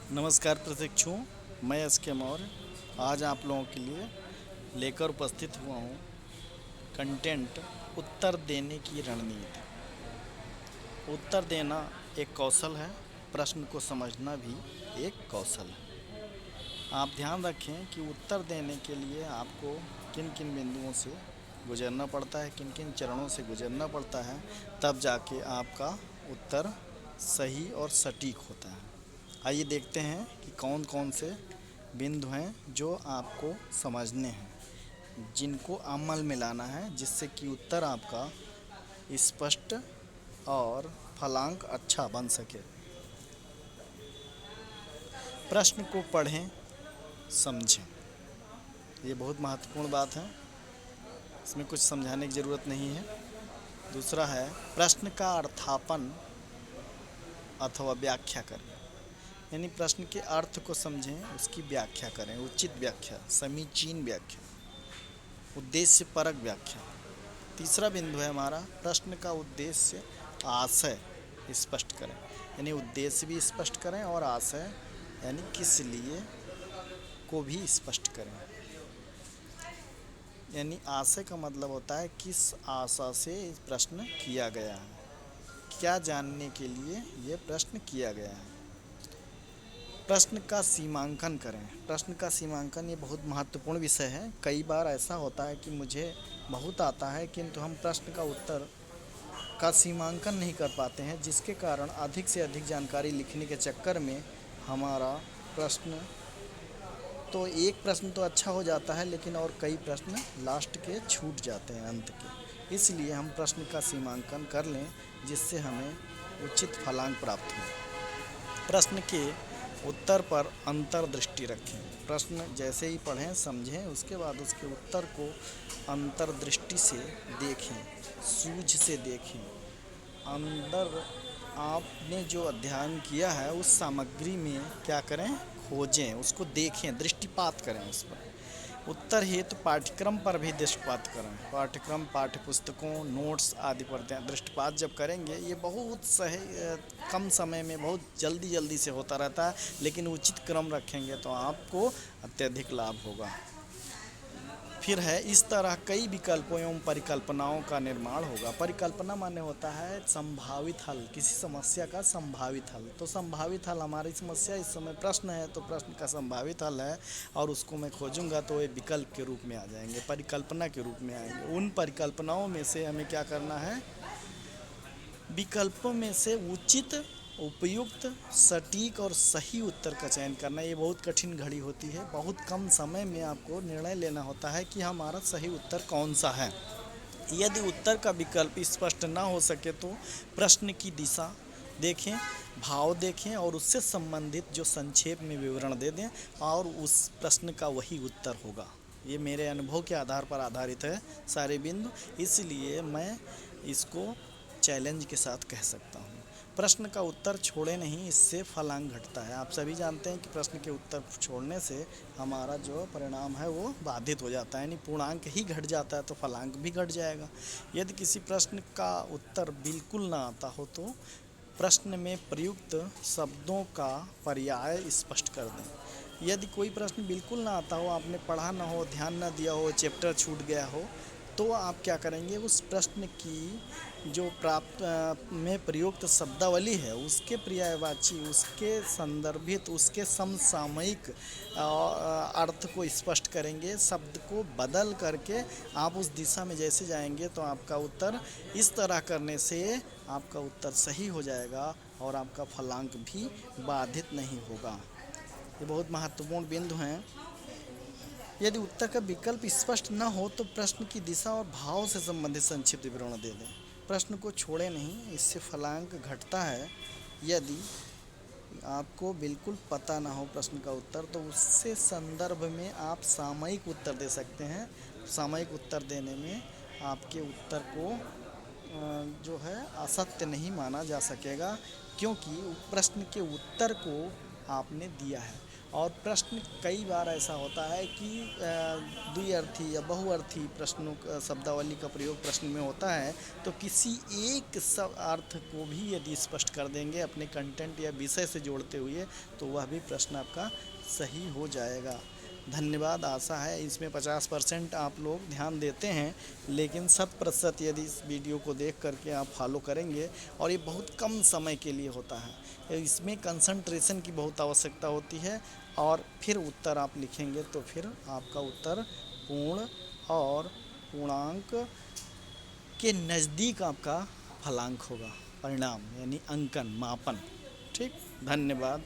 नमस्कार प्रशिक्षुओं, मैं एस के मौर्य आज आप लोगों के लिए लेकर उपस्थित हुआ हूँ कंटेंट उत्तर देने की रणनीति। उत्तर देना एक कौशल है, प्रश्न को समझना भी एक कौशल है। आप ध्यान रखें कि उत्तर देने के लिए आपको किन किन बिंदुओं से गुजरना पड़ता है, किन किन चरणों से गुजरना पड़ता है, तब जाके आपका उत्तर सही और सटीक होता है। आइए देखते हैं कि कौन कौन से बिंदु हैं जो आपको समझने हैं, जिनको अमल में लाना है, जिससे कि उत्तर आपका स्पष्ट और फलांक अच्छा बन सके। प्रश्न को पढ़ें, समझें, ये बहुत महत्वपूर्ण बात है, इसमें कुछ समझाने की ज़रूरत नहीं है। दूसरा है प्रश्न का अर्थापन अथवा व्याख्या करें, यानी प्रश्न के अर्थ को समझें, उसकी व्याख्या करें, उचित व्याख्या, समीचीन व्याख्या, उद्देश्यपरक व्याख्या। तीसरा बिंदु है हमारा प्रश्न का उद्देश्य आशय स्पष्ट करें, यानी उद्देश्य भी स्पष्ट करें और आशय यानी किस लिए को भी स्पष्ट करें। यानी आशय का मतलब होता है किस आशा से इस प्रश्न किया गया है, क्या जानने के लिए ये प्रश्न किया गया है। प्रश्न का सीमांकन करें। प्रश्न का सीमांकन ये बहुत महत्वपूर्ण विषय है। कई बार ऐसा होता है कि मुझे बहुत आता है किंतु हम प्रश्न का उत्तर का सीमांकन नहीं कर पाते हैं, जिसके कारण अधिक से अधिक जानकारी लिखने के चक्कर में हमारा प्रश्न तो एक प्रश्न तो अच्छा हो जाता है, लेकिन और कई प्रश्न लास्ट के छूट जाते हैं, अंत के। इसलिए हम प्रश्न का सीमांकन कर लें, जिससे हमें उचित फलांक प्राप्त हो। प्रश्न के उत्तर पर अंतर्दृष्टि रखें। प्रश्न जैसे ही पढ़ें, समझें, उसके बाद उसके उत्तर को अंतर्दृष्टि से देखें, सूझ से देखें। अंदर आपने जो अध्ययन किया है उस सामग्री में क्या करें, खोजें, उसको देखें, दृष्टिपात करें उस पर। उत्तर हेतु पाठ्यक्रम पर भी दृष्टिपात करें। पाठ्यक्रम, पाठ्य पुस्तकों, नोट्स आदि पर दृष्टिपात जब करेंगे, ये बहुत सही कम समय में बहुत जल्दी जल्दी से होता रहता है, लेकिन उचित क्रम रखेंगे तो आपको अत्यधिक लाभ होगा। फिर है इस तरह कई विकल्पों एवं परिकल्पनाओं का निर्माण होगा। परिकल्पना माने होता है संभावित हल, किसी समस्या का संभावित हल। तो संभावित हल, हमारी समस्या इस समय प्रश्न है, तो प्रश्न का संभावित हल है और उसको मैं खोजूंगा तो ये विकल्प के रूप में आ जाएंगे, परिकल्पना के रूप में आएंगे। उन परिकल्पनाओं में से हमें क्या करना है, विकल्पों में से उचित, उपयुक्त, सटीक और सही उत्तर का चयन करना। ये बहुत कठिन घड़ी होती है, बहुत कम समय में आपको निर्णय लेना होता है कि हमारा सही उत्तर कौन सा है। यदि उत्तर का विकल्प स्पष्ट ना हो सके तो प्रश्न की दिशा देखें, भाव देखें और उससे संबंधित जो संक्षेप में विवरण दे दें और उस प्रश्न का वही उत्तर होगा। ये मेरे अनुभव के आधार पर आधारित है सारे बिंदु, इसलिए मैं इसको चैलेंज के साथ कह सकता हूँ। प्रश्न का उत्तर छोड़े नहीं, इससे फलांक घटता है। आप सभी जानते हैं कि प्रश्न के उत्तर छोड़ने से हमारा जो परिणाम है वो बाधित हो जाता है, यानी पूर्णांक ही घट जाता है, तो फलांक भी घट जाएगा। यदि किसी प्रश्न का उत्तर बिल्कुल ना आता हो तो प्रश्न में प्रयुक्त शब्दों का पर्याय स्पष्ट कर दें। यदि कोई प्रश्न बिल्कुल ना आता हो, आपने पढ़ा ना हो, ध्यान ना दिया हो, चैप्टर छूट गया हो, तो आप क्या करेंगे, उस प्रश्न की जो प्राप्त में प्रयुक्त शब्दावली है उसके पर्यायवाची, उसके संदर्भित, उसके समसामयिक अर्थ को स्पष्ट करेंगे। शब्द को बदल करके आप उस दिशा में जैसे जाएंगे तो आपका उत्तर इस तरह करने से आपका उत्तर सही हो जाएगा और आपका फलांक भी बाधित नहीं होगा। ये बहुत महत्वपूर्ण बिंदु हैं। यदि उत्तर का विकल्प स्पष्ट न हो तो प्रश्न की दिशा और भाव से संबंधित संक्षिप्त विवरण दे दें। प्रश्न को छोड़े नहीं, इससे फलांक घटता है। यदि आपको बिल्कुल पता ना हो प्रश्न का उत्तर, तो उससे संदर्भ में आप सामयिक उत्तर दे सकते हैं। सामयिक उत्तर देने में आपके उत्तर को जो है असत्य नहीं माना जा सकेगा, क्योंकि प्रश्न के उत्तर को आपने दिया है। और प्रश्न कई बार ऐसा होता है कि द्विअर्थी या बहुअर्थी प्रश्नों का शब्दावली का प्रयोग प्रश्न में होता है, तो किसी एक सब अर्थ को भी यदि स्पष्ट कर देंगे अपने कंटेंट या विषय से जोड़ते हुए, तो वह भी प्रश्न आपका सही हो जाएगा। धन्यवाद। आशा है इसमें 50% आप लोग ध्यान देते हैं, लेकिन 100% यदि इस वीडियो को देख करके आप फॉलो करेंगे, और ये बहुत कम समय के लिए होता है, इसमें कंसंट्रेशन की बहुत आवश्यकता होती है, और फिर उत्तर आप लिखेंगे तो फिर आपका उत्तर पूर्ण और पूर्णांक के नज़दीक आपका फलांक होगा, परिणाम यानी अंकन मापन। ठीक, धन्यवाद।